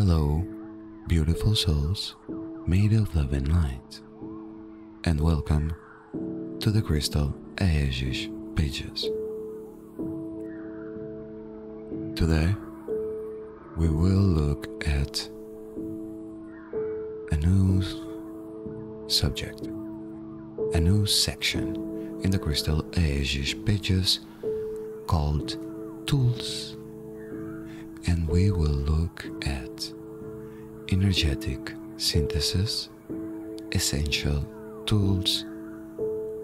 Hello, beautiful souls made of love and light, and welcome to the Krystal Aegis pages. Today, we will look at a new subject, a new section in the Krystal Aegis pages called Tools, and we will look at energetic synthesis, essential tools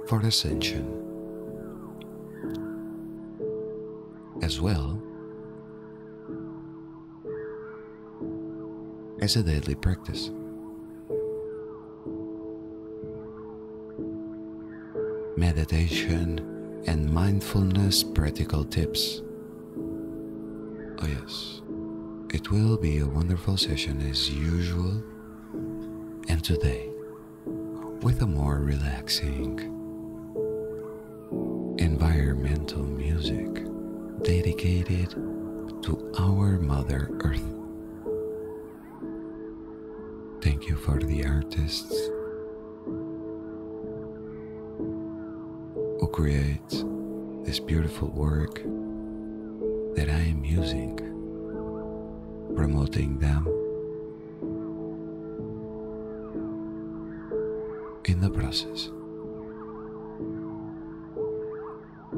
for ascension, as well as a daily practice. Meditation and mindfulness practical tips. Oh yes, it will be a wonderful session as usual, and today with a more relaxing environmental music dedicated to our Mother Earth. Thank you for the artists who create this beautiful work that I am using, promoting them in the process.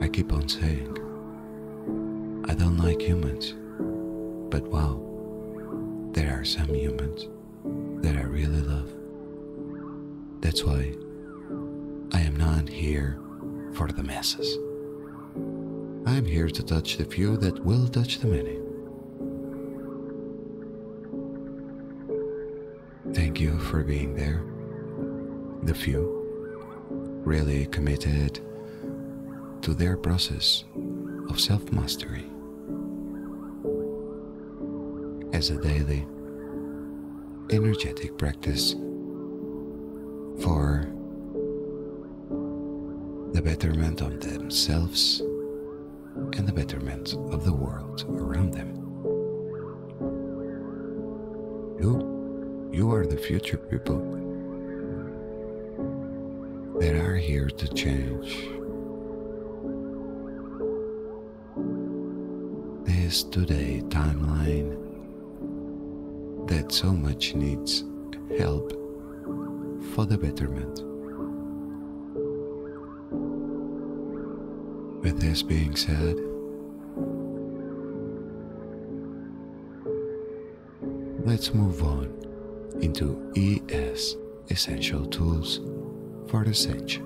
I keep on saying, I don't like humans, but wow, there are some humans that I really love. That's why I am not here for the masses. I am here to touch the few that will touch the many. Thank you for being there. The few really committed to their process of self-mastery as a daily energetic practice for the betterment of themselves and the betterment of the world around them. You are the future people that are here to change this today timeline that so much needs help for the betterment. With this being said, let's move on into ES Essential Tools for Ascension.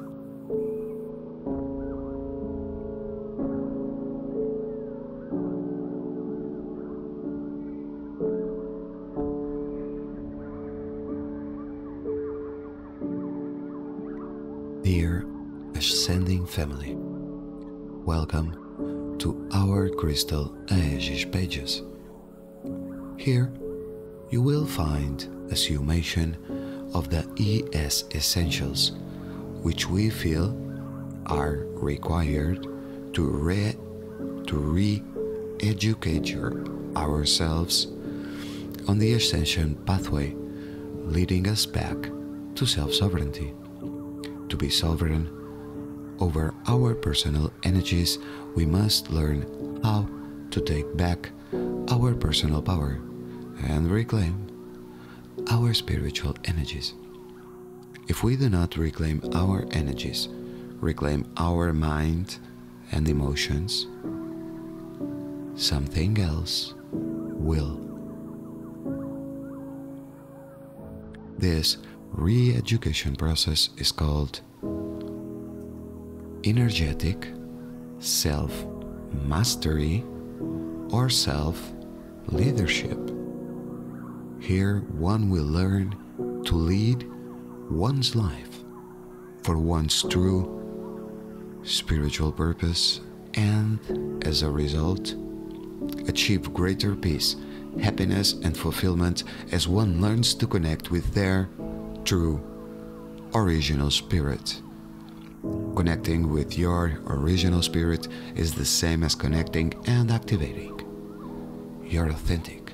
Dear Ascending Family, welcome to our Krystal Aegis pages. Here you will find a summation of the ES essentials which we feel are required to re-educate ourselves on the ascension pathway leading us back to self-sovereignty. To be sovereign over our personal energies, we must learn how to take back our personal power and reclaim our spiritual energies. If we do not reclaim our energies, reclaim our mind and emotions, something else will. This re-education process is called energetic self-mastery or self-leadership. Here one will learn to lead one's life for one's true spiritual purpose and, as a result, achieve greater peace, happiness and fulfillment as one learns to connect with their true original spirit. Connecting with your original spirit is the same as connecting and activating your authentic,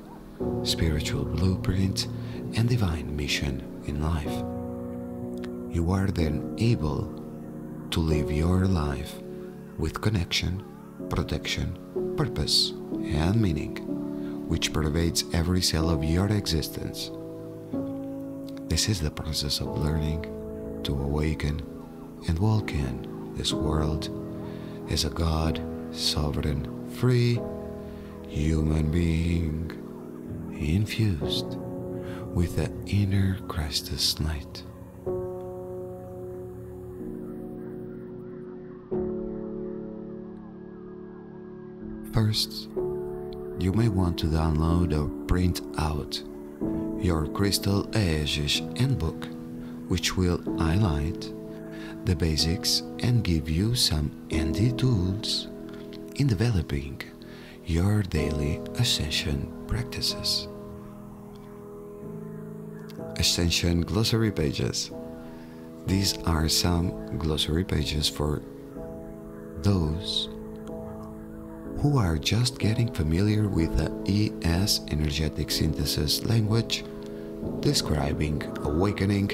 spiritual blueprint, and divine mission in life. You are then able to live your life with connection, protection, purpose, and meaning, which pervades every cell of your existence. This is the process of learning to awaken and walk in this world as a God, sovereign, free human being, infused with the Inner Christos light. First, you may want to download or print out your Krystal Aegis handbook, which will highlight the basics and give you some handy tools in developing your daily ascension practices. Ascension glossary pages. These are some glossary pages for those who are just getting familiar with the ES energetic synthesis language, describing awakening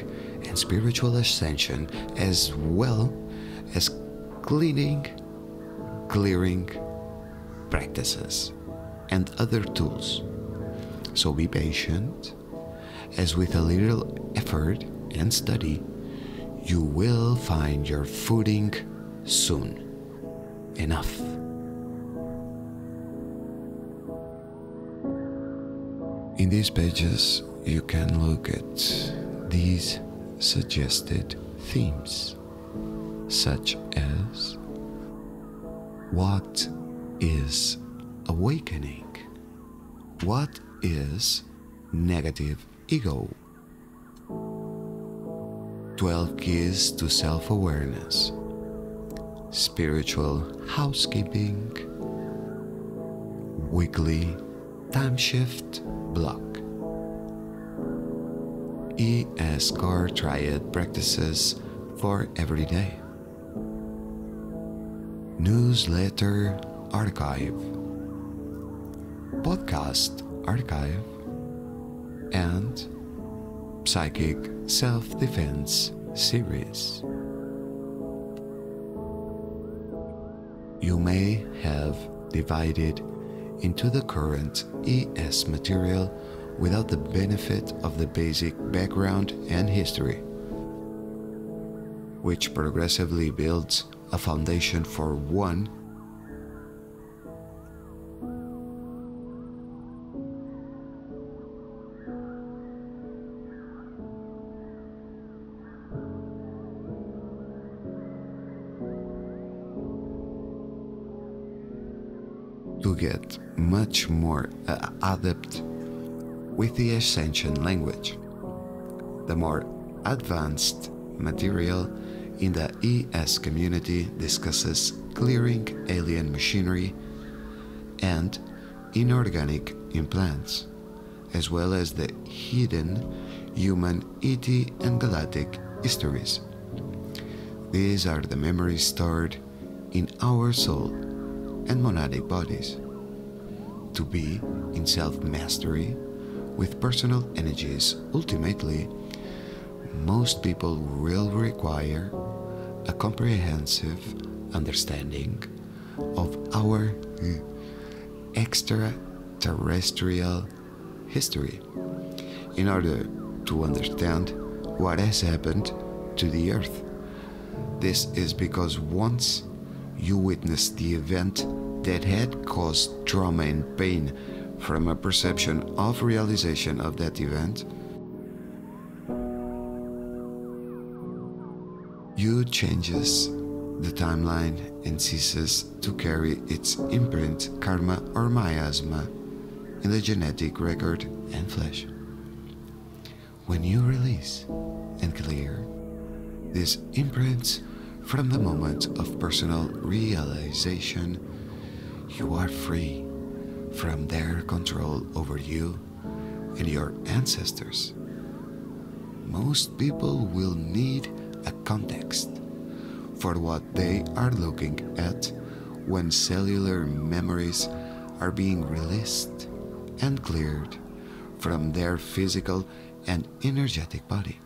and spiritual ascension, as well as clearing practices and other tools. So be patient, as with a little effort and study, you will find your footing soon enough. In these pages, you can look at these suggested themes, such as: what is awakening? What is negative ego? 12 keys to self-awareness, spiritual housekeeping, weekly time shift block, ES core triad practices for every day, newsletter archive, podcast archive, and psychic self-defense series. You may have divided into the current ES material without the benefit of the basic background and history, which progressively builds a foundation for one to get much more adept with the Ascension language. The more advanced material in the ES community discusses clearing alien machinery and inorganic implants, as well as the hidden human ET and galactic histories. These are the memories stored in our soul and monadic bodies. To be in self-mastery with personal energies, ultimately, most people will require a comprehensive understanding of our extraterrestrial history in order to understand what has happened to the Earth. This is because once you witness the event that had caused trauma and pain from a perception of realization of that event, you changes the timeline and ceases to carry its imprint, karma or miasma in the genetic record and flesh. When you release and clear these imprints from the moment of personal realization, you are free from their control over you and your ancestors. Most people will need a context for what they are looking at when cellular memories are being released and cleared from their physical and energetic body.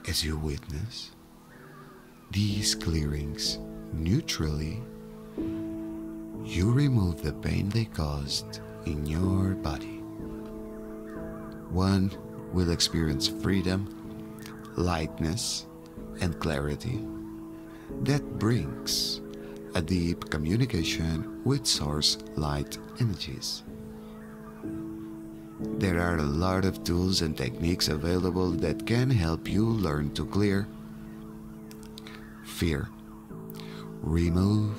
As you witness these clearings neutrally, you remove the pain they caused in your body. One will experience freedom, lightness, and clarity that brings a deep communication with source light energies. There are a lot of tools and techniques available that can help you learn to clear fear, remove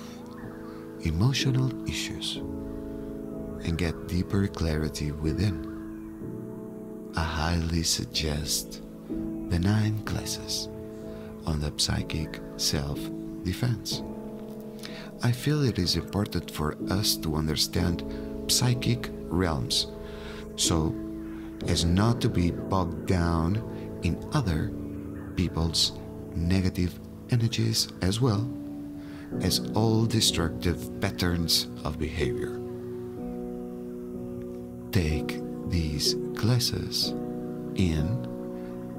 emotional issues, and get deeper clarity within. I highly suggest the 9 classes on the psychic self-defense. I feel it is important for us to understand psychic realms so as not to be bogged down in other people's negative energies as well as all destructive patterns of behavior. Take these classes in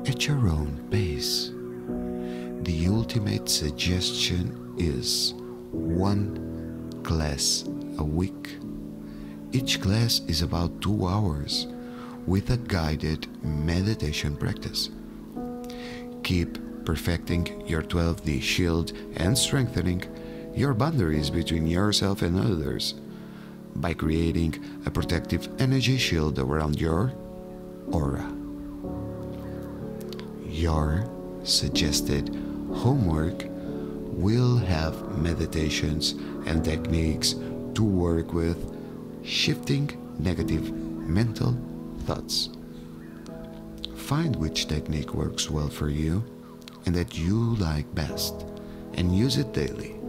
at your own pace. The ultimate suggestion is 1 class a week. Each class is about 2 hours with a guided meditation practice. Keep perfecting your 12D shield and strengthening your boundaries between yourself and others by creating a protective energy shield around your aura. Your suggested homework will have meditations and techniques to work with shifting negative mental thoughts. Find which technique works well for you and that you like best and use it daily.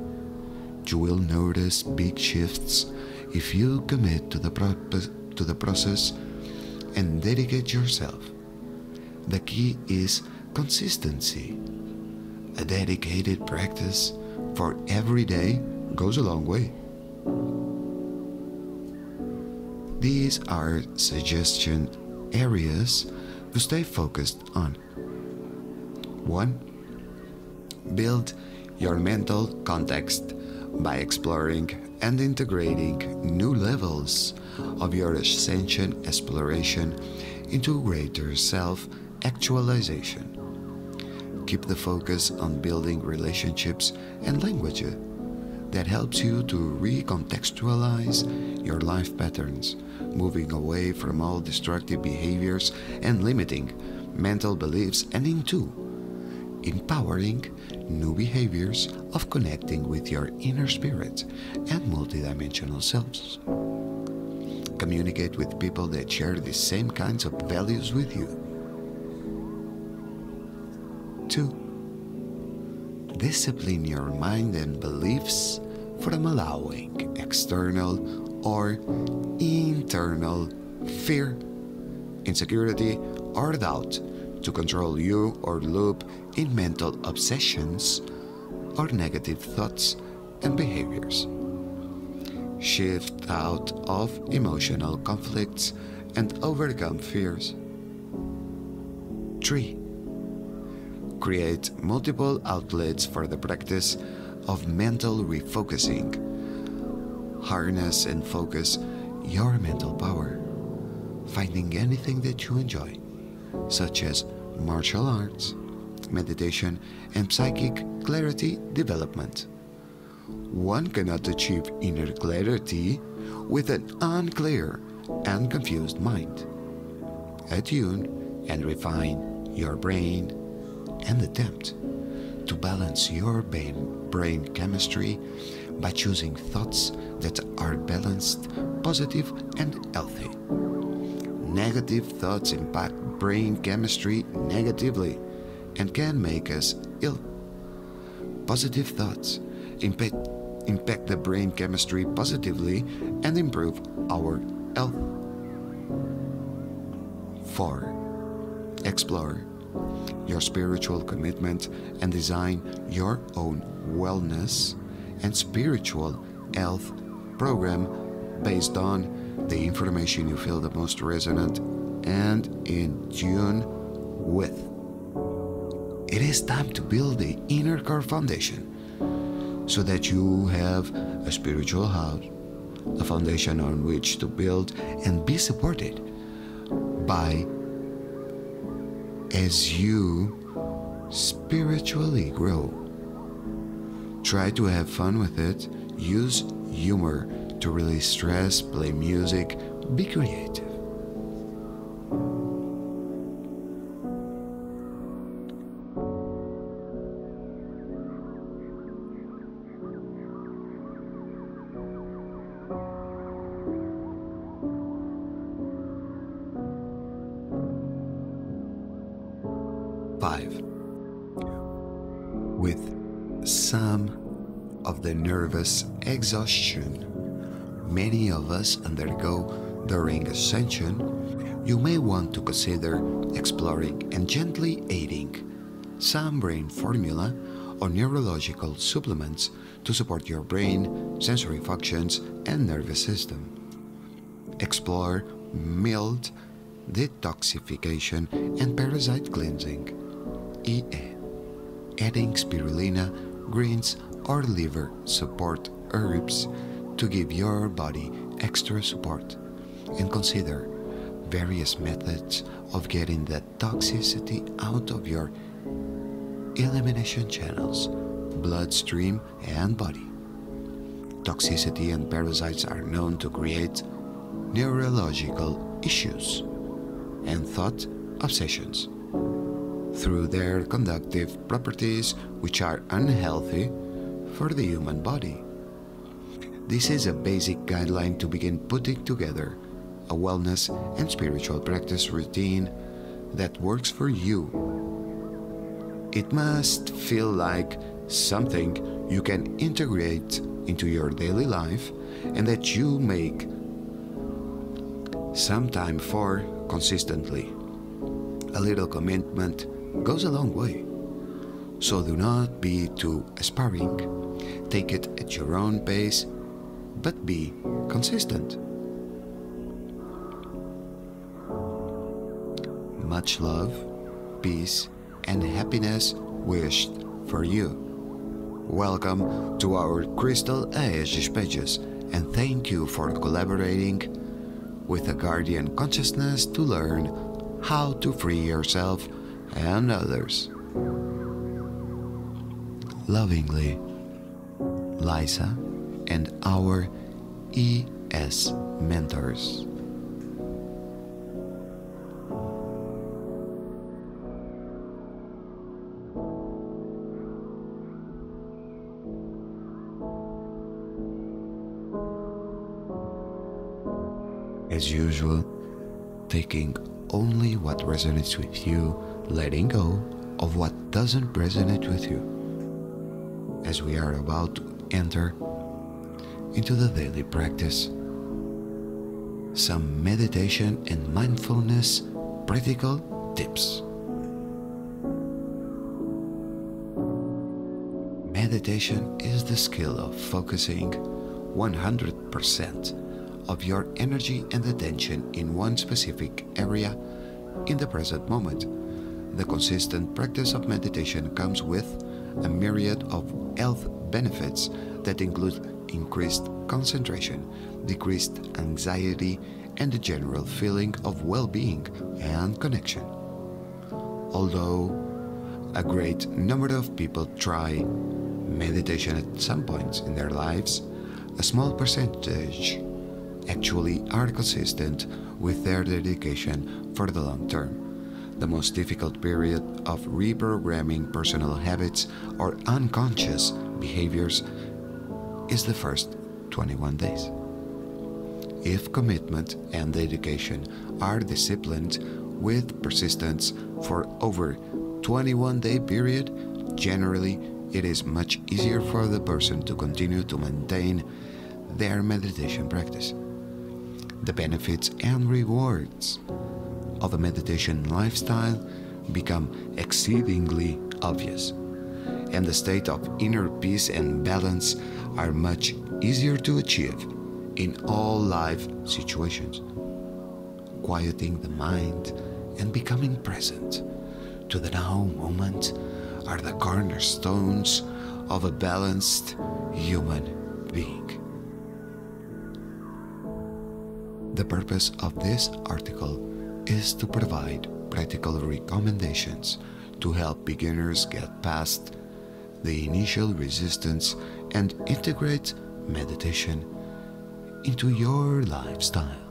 You will notice big shifts if you commit to the process and dedicate yourself. The key is consistency. A dedicated practice for every day goes a long way. These are suggestion areas to stay focused on. 1. Build your mental context by exploring and integrating new levels of your ascension exploration into greater self-actualization. Keep the focus on building relationships and language that helps you to recontextualize your life patterns, moving away from all destructive behaviors and limiting mental beliefs and into empowering new behaviors of connecting with your inner spirit and multidimensional selves. Communicate with people that share the same kinds of values with you. 2. Discipline your mind and beliefs from allowing external or internal fear, insecurity, or doubt to control you or loop in mental obsessions or negative thoughts and behaviors. Shift out of emotional conflicts and overcome fears. 3. Create multiple outlets for the practice of mental refocusing. Harness and focus your mental power, finding anything that you enjoy, such as martial arts, meditation, and psychic clarity development. One cannot achieve inner clarity with an unclear and confused mind. Attune and refine your brain and attempt to balance your brain chemistry by choosing thoughts that are balanced, positive, and healthy. Negative thoughts impact brain chemistry negatively and can make us ill. Positive thoughts impact the brain chemistry positively and improve our health. 4. Explore your spiritual commitment and design your own wellness and spiritual health program based on the information you feel the most resonant and in tune with. It is time to build the inner core foundation so that you have a spiritual house, a foundation on which to build and be supported by as you spiritually grow. Try to have fun with it, use humor to release stress, play music, be creative. With some of the nervous exhaustion many of us undergo during ascension, you may want to consider exploring and gently aiding some brain formula or neurological supplements to support your brain, sensory functions, and nervous system. Explore mild detoxification and parasite cleansing, EA, adding spirulina, greens, or liver support herbs to give your body extra support, and consider various methods of getting the toxicity out of your elimination channels, bloodstream, and body. Toxicity and parasites are known to create neurological issues and thought obsessions through their conductive properties, which are unhealthy for the human body. This is a basic guideline to begin putting together a wellness and spiritual practice routine that works for you. It must feel like something you can integrate into your daily life and that you make some time for consistently. A little commitment goes a long way. So do not be too aspiring. Take it at your own pace, but be consistent. Much love, peace, and happiness wished for you. Welcome to our Krystal Aegis pages, and thank you for collaborating with a guardian consciousness to learn how to free yourself and others. Lovingly, Liza and our ES mentors. As usual, taking only what resonates with you, letting go of what doesn't resonate with you, as we are about to enter into the daily practice. Some meditation and mindfulness practical tips. Meditation is the skill of focusing 100% of your energy and attention in one specific area in the present moment. The consistent practice of meditation comes with a myriad of health benefits that include increased concentration, decreased anxiety, and a general feeling of well-being and connection. Although a great number of people try meditation at some point in their lives, a small percentage actually are consistent with their dedication for the long term. The most difficult period of reprogramming personal habits or unconscious behaviors is the first 21 days. If commitment and dedication are disciplined with persistence for over 21-day period, generally it is much easier for the person to continue to maintain their meditation practice. The benefits and rewards of a meditation lifestyle become exceedingly obvious, and the state of inner peace and balance are much easier to achieve in all life situations. Quieting the mind and becoming present to the now moment are the cornerstones of a balanced human being. The purpose of this article is to provide practical recommendations to help beginners get past the initial resistance and integrate meditation into your lifestyle.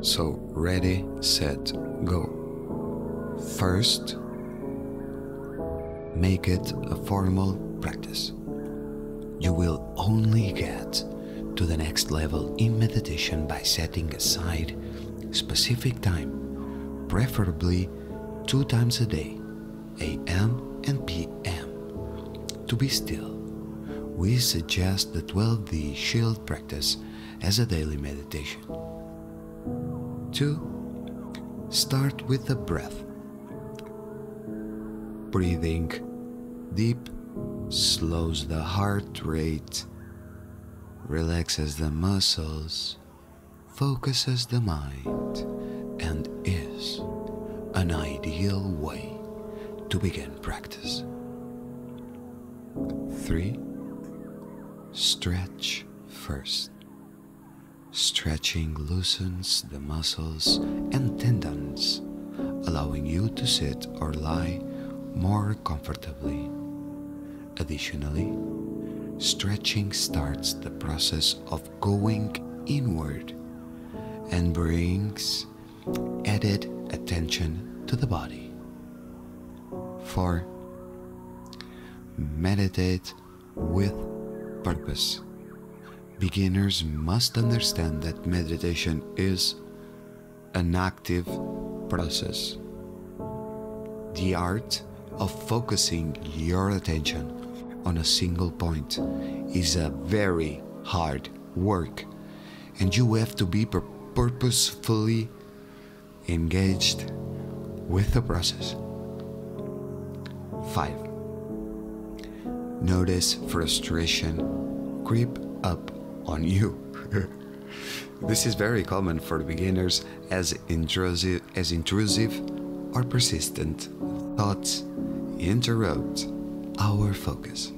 So, ready, set, go. First, make it a formal practice. You will only get to the next level in meditation by setting aside specific time, preferably 2 times a day, AM and PM, to be still. We suggest the 12D shield practice as a daily meditation. 2. Start with the breath. Breathing deep slows the heart rate, relaxes the muscles, focuses the mind, and is an ideal way to begin practice. 3. Stretch first. Stretching loosens the muscles and tendons, allowing you to sit or lie more comfortably. Additionally, stretching starts the process of going inward and brings added attention to the body. 4. Meditate with purpose. Beginners must understand that meditation is an active process. The art of focusing your attention on a single point is a very hard work, and you have to be purposefully engaged with the process. 5. Notice frustration creep up on you. This is very common for beginners, as intrusive or persistent thoughts interrupt our focus.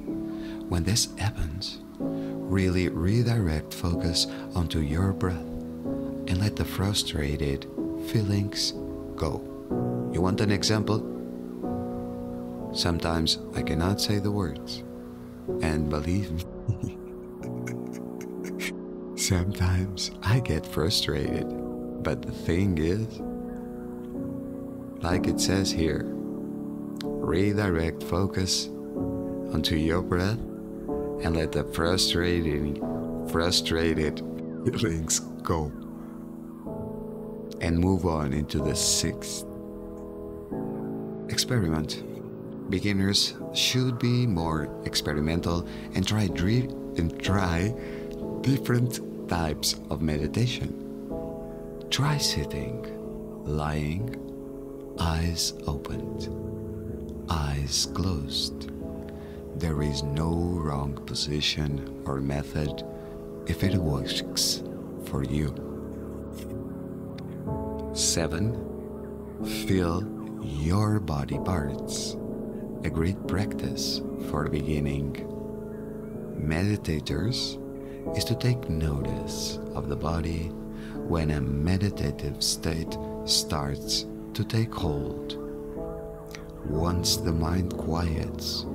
When this happens, really redirect focus onto your breath and let the frustrated feelings go. You want an example? Sometimes I cannot say the words, and believe me, sometimes I get frustrated, but the thing is, like it says here, redirect focus onto your breath and let the frustrated feelings go, and move on into the 6th experiment. Beginners should be more experimental and try different types of meditation. Try sitting, lying, eyes opened, eyes closed. There is no wrong position or method if it works for you. 7. Feel your body parts. A great practice for beginning meditators is to take notice of the body when a meditative state starts to take hold. Once the mind quiets,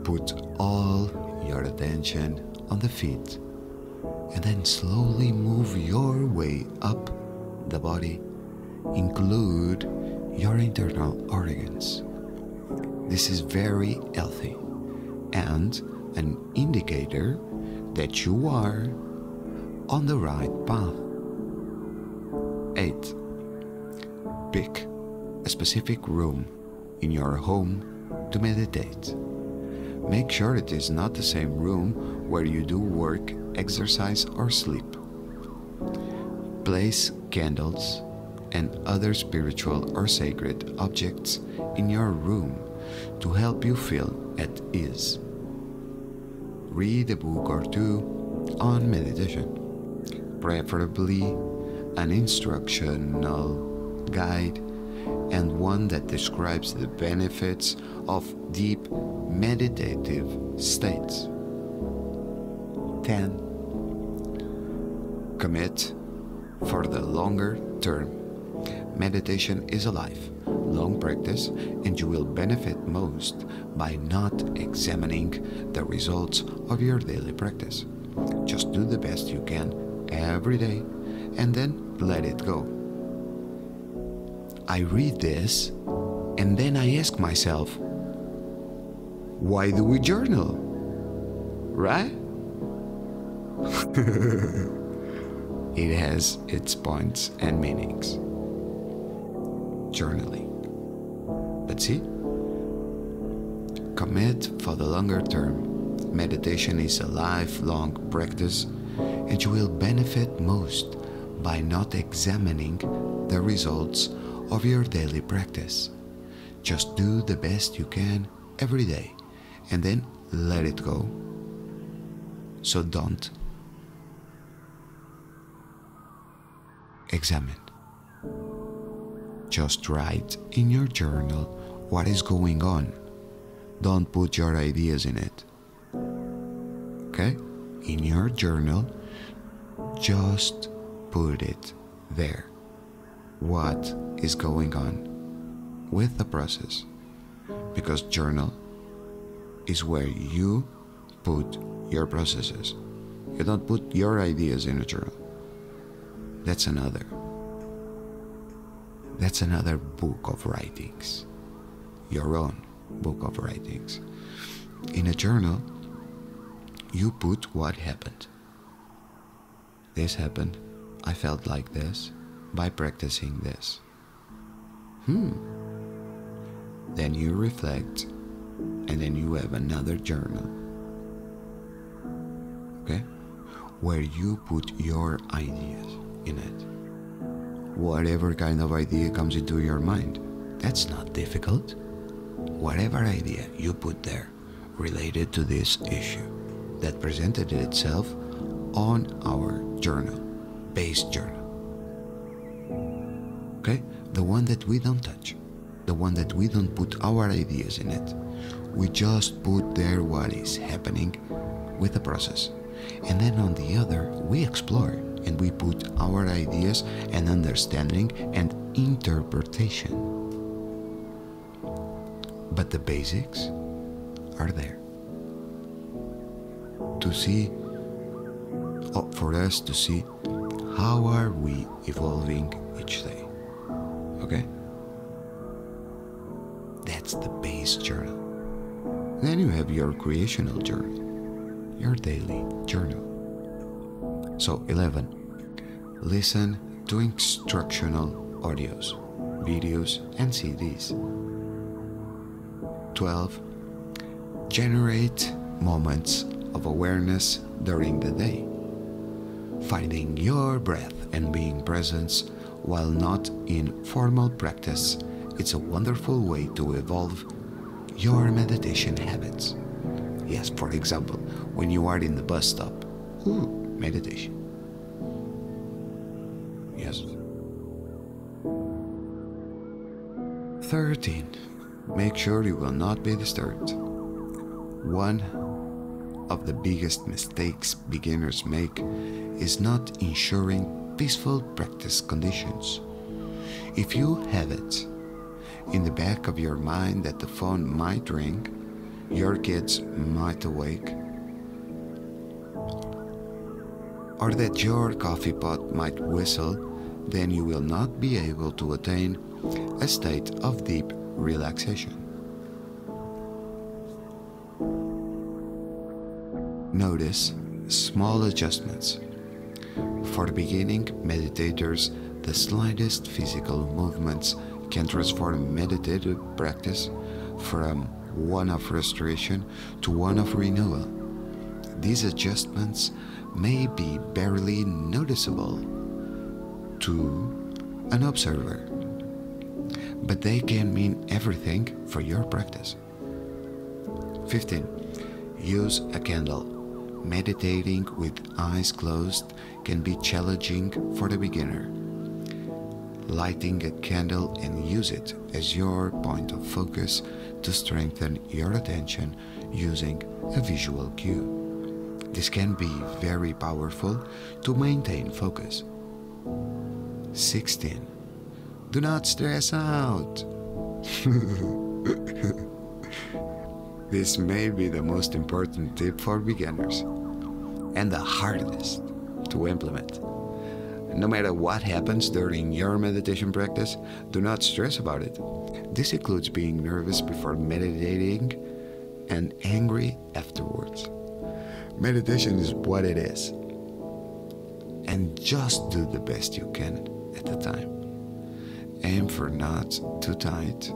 put all your attention on the feet and then slowly move your way up the body. Include your internal organs. This is very healthy and an indicator that you are on the right path. 8. Pick a specific room in your home to meditate. Make sure it is not the same room where you do work, exercise, or sleep. Place candles and other spiritual or sacred objects in your room to help you feel at ease. Read a book or two on meditation, preferably an instructional guide and one that describes the benefits of deep meditative states. 10. Commit for the longer term. Meditation is a lifelong practice, and you will benefit most by not examining the results of your daily practice. Just do the best you can every day and then let it go. I read this and then I ask myself, why do we journal? Right? It has its points and meanings. Journaling. But see? Commit for the longer term. Meditation is a lifelong practice, and you will benefit most by not examining the results of your daily practice. Just do the best you can every day and then let it go. So don't examine. Just write in your journal what is going on. Don't put your ideas in it. Okay? In your journal, just put it there. What is going on with the process? Because journal is where you put your processes. You don't put your ideas in a journal. That's another book of writings. Your own book of writings. In a journal, you put what happened. This happened. I felt like this by practicing this. Then you reflect, and then you have another journal. Okay? Where you put your ideas in it. Whatever kind of idea comes into your mind. That's not difficult. Whatever idea you put there related to this issue that presented itself on our journal, base journal. Okay? The one that we don't touch. The one that we don't put our ideas in it. We just put there what is happening with the process. And then on the other, we explore and we put our ideas and understanding and interpretation. But the basics are there. To see, for us to see, how are we evolving each day? Okay? That's the base journal. Then you have your creational journal, your daily journal. So 11, listen to instructional audios, videos, and CDs. 12, generate moments of awareness during the day, finding your breath and being present while not in formal practice. It's a wonderful way to evolve your meditation habits. Yes, for example, when you are in the bus stop, meditation. Yes. 13. Make sure you will not be disturbed. One of the biggest mistakes beginners make is not ensuring peaceful practice conditions. If you have it in the back of your mind that the phone might ring, your kids might awake, or that your coffee pot might whistle, then you will not be able to attain a state of deep relaxation. Notice small adjustments. For the beginning meditators, the slightest physical movements can transform meditative practice from one of restoration to one of renewal. These adjustments may be barely noticeable to an observer, but they can mean everything for your practice. 15. Use a candle. Meditating with eyes closed can be challenging for the beginner. Lighting a candle and use it as your point of focus to strengthen your attention using a visual cue. This can be very powerful to maintain focus. 16. Do not stress out. This may be the most important tip for beginners and the hardest to implement. No matter what happens during your meditation practice, do not stress about it. This includes being nervous before meditating and angry afterwards. Meditation is what it is, and just do the best you can at the time. Aim for not too tight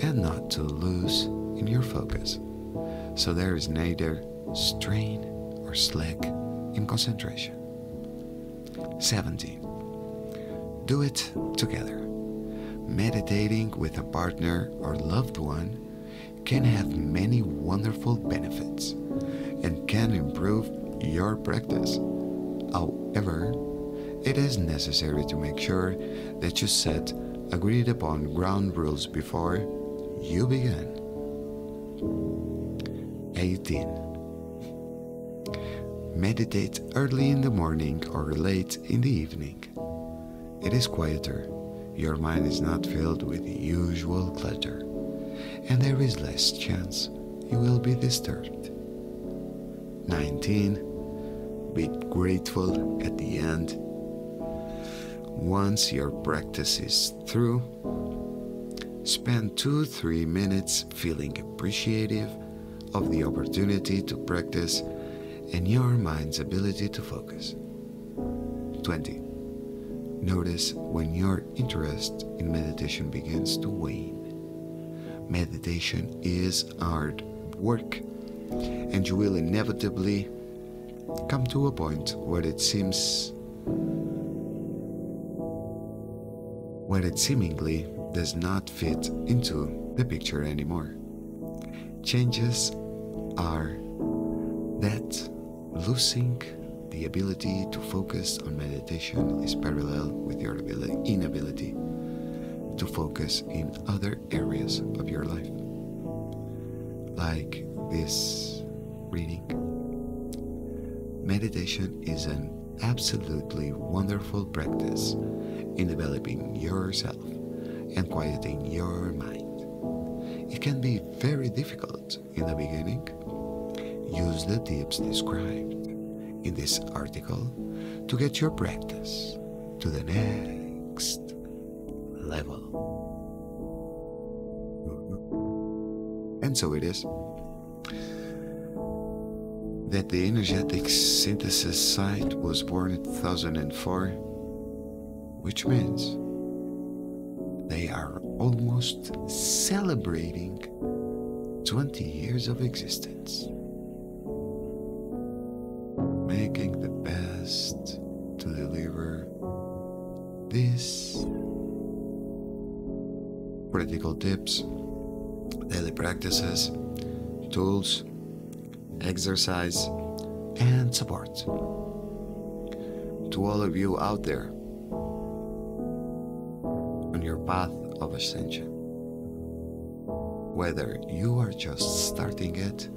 and not too loose in your focus, so there is neither strain or slack in concentration. 17. Do it together. Meditating with a partner or loved one can have many wonderful benefits and can improve your practice. However, it is necessary to make sure that you set agreed upon ground rules before you begin. 18. Meditate early in the morning or late in the evening. It is quieter, your mind is not filled with the usual clutter, and there is less chance you will be disturbed. 19. Be grateful at the end. Once your practice is through, spend 2-3 minutes feeling appreciative of the opportunity to practice and your mind's ability to focus. 20. Notice when your interest in meditation begins to wane. Meditation is hard work, and you will inevitably come to a point where it seemingly does not fit into the picture anymore. Changes are that losing the ability to focus on meditation is parallel with your inability to focus in other areas of your life, like this reading. Meditation is an absolutely wonderful practice in developing yourself and quieting your mind. It can be very difficult in the beginning. Use the tips described in this article to get your practice to the next level. And so it is that the energetic synthesis site was born in 2004, which means they are almost celebrating 20 years of existence, making the best to deliver these practical tips, daily practices, tools, exercise, and support to all of you out there on your path of ascension. Whether you are just starting it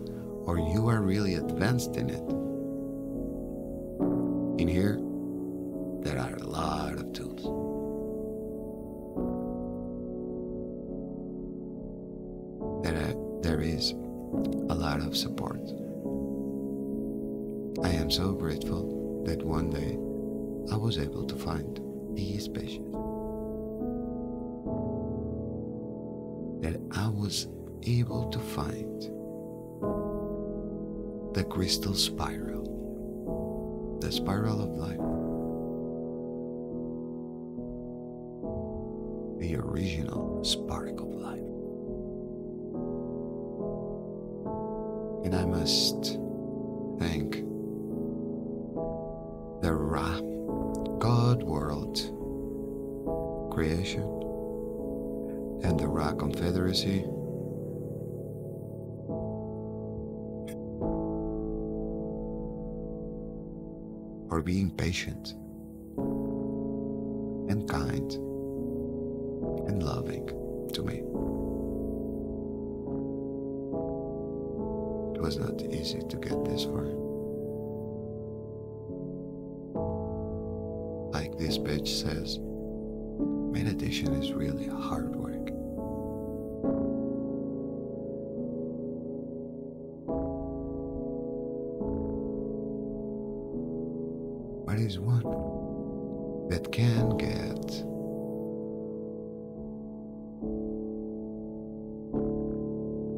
or you are really advanced in it, in here there are a lot of tools. There is a lot of support. I am so grateful that one day I was able to find these patients, that I was able to find the crystal spiral, the spiral of life, the original spark of life. And I must thank the Ra, God world creation, and the Ra Confederacy for being patient and kind and loving to me. It was not easy to get this far. Like this page says, meditation is really hard work. But is one that can get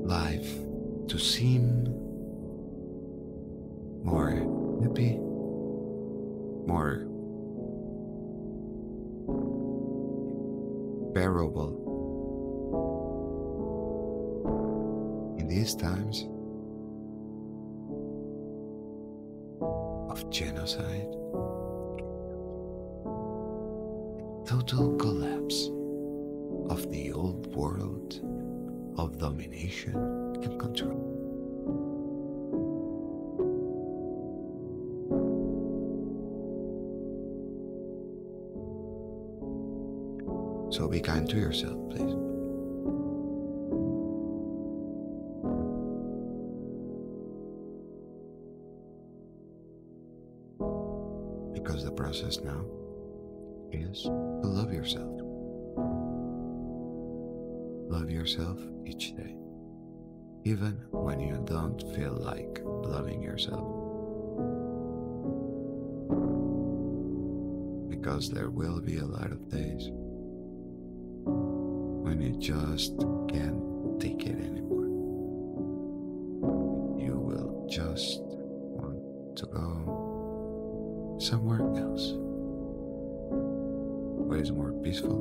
life to seem more happy, more bearable in these times of genocide, total collapse of the old world of domination and control. So be kind to yourself, please. Because the process now is to love yourself. Love yourself each day, even when you don't feel like loving yourself. Because there will be a lot of days when you just can't take it anymore. You will just want to go somewhere else, where it's more peaceful,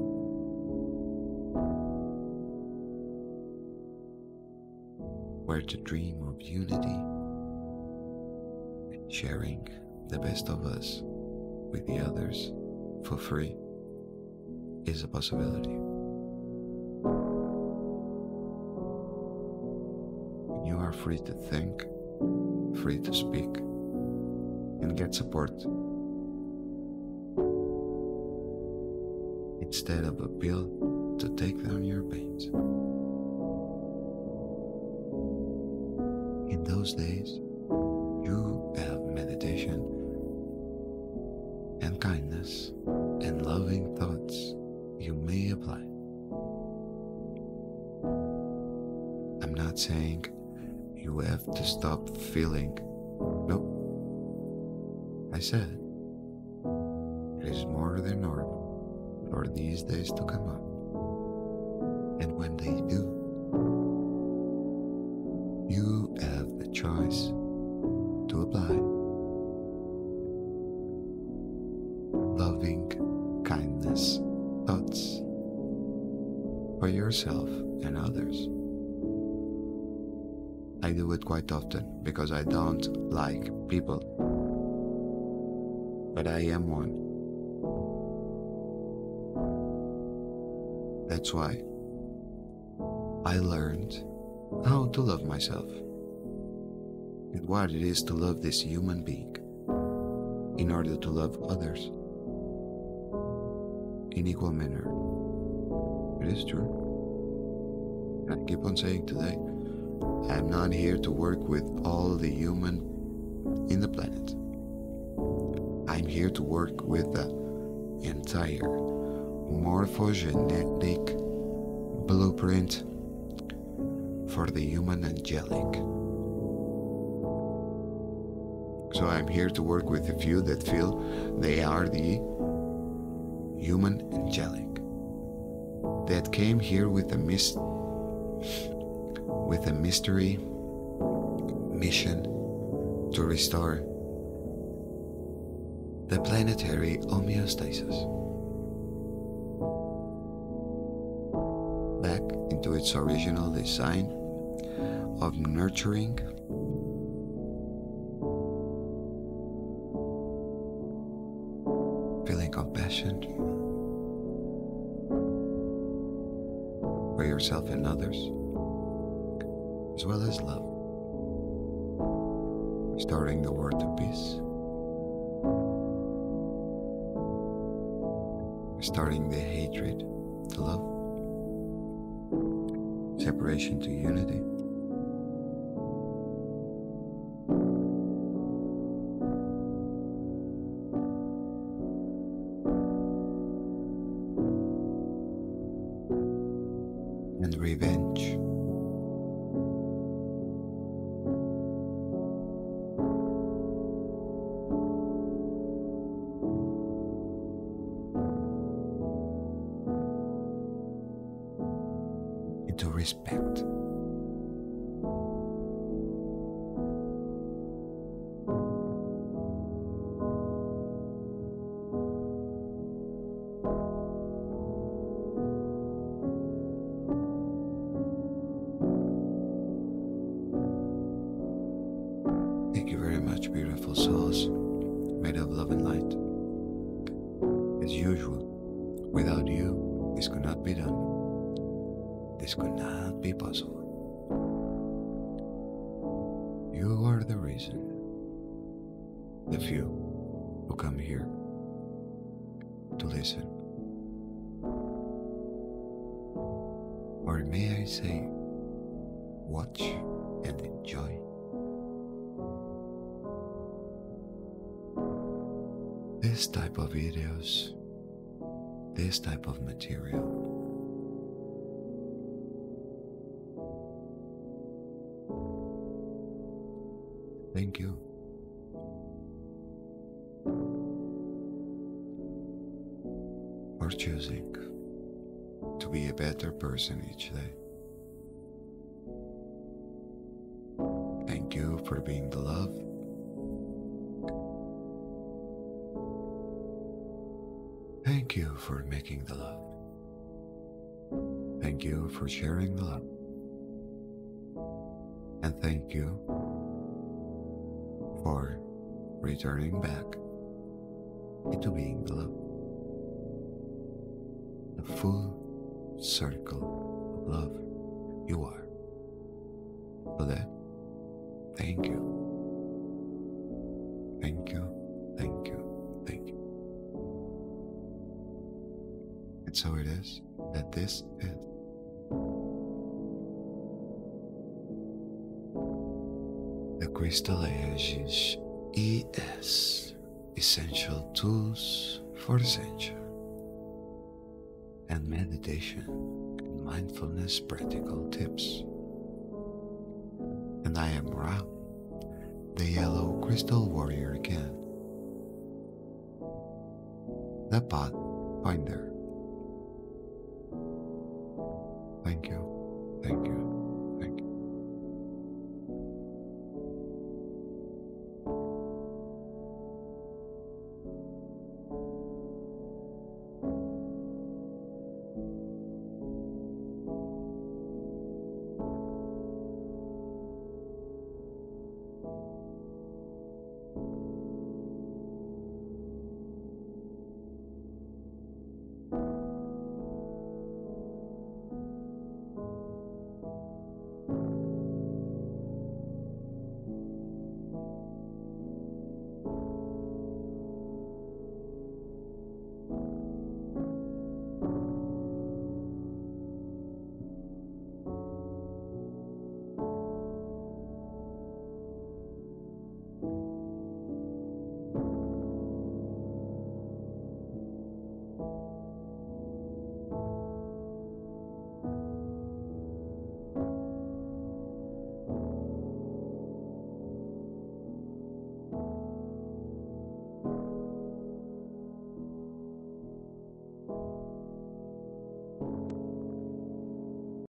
where to dream of unity and sharing the best of us with the others for free is a possibility. You are free to think, free to speak, and get support instead of a pill to take down your pains. In those days, you have meditation and kindness and loving thoughts you may apply. I'm not saying you have to stop feeling. No. I said it is more than normal for these days to come up. And when they do, you have the choice to apply loving kindness thoughts for yourself and others. I do it quite often because I don't like people, but I am one. That's why I learned how to love myself and what it is to love this human being in order to love others in equal manner. It is true. And I keep on saying today, I'm not here to work with all the human in the planet. I'm here to work with the entire morphogenetic blueprint for the human angelic. So I'm here to work with a few that feel they are the human angelic, that came here with a mystery mission to restore the planetary homeostasis back into its original design of nurturing, feeling compassion for yourself and others, as well as love, restoring the world to peace, restoring the hatred to love, separation to unity, and revenge. Into respect. Thank you very much, beautiful souls, made of love and light. As usual, without you, this could not be done. This could not be possible. You are the reason. The few who come here to listen. Or may I say, watch and enjoy. This type of videos, this type of material. Thank you. For choosing to be a better person each day. Thank you for being the love. Thank you for making the love. Thank you for sharing the love. And thank you for returning back into being the love. The full circle of love you are. For that, thank you. Thank you, thank you, thank you. And so it is that this is the Krystal Aegis ES Essential Tools for Ascension and Meditation and Mindfulness Practical Tips. And I am Ra, the Yellow Crystal Warrior again, the Pathfinder. Thank you.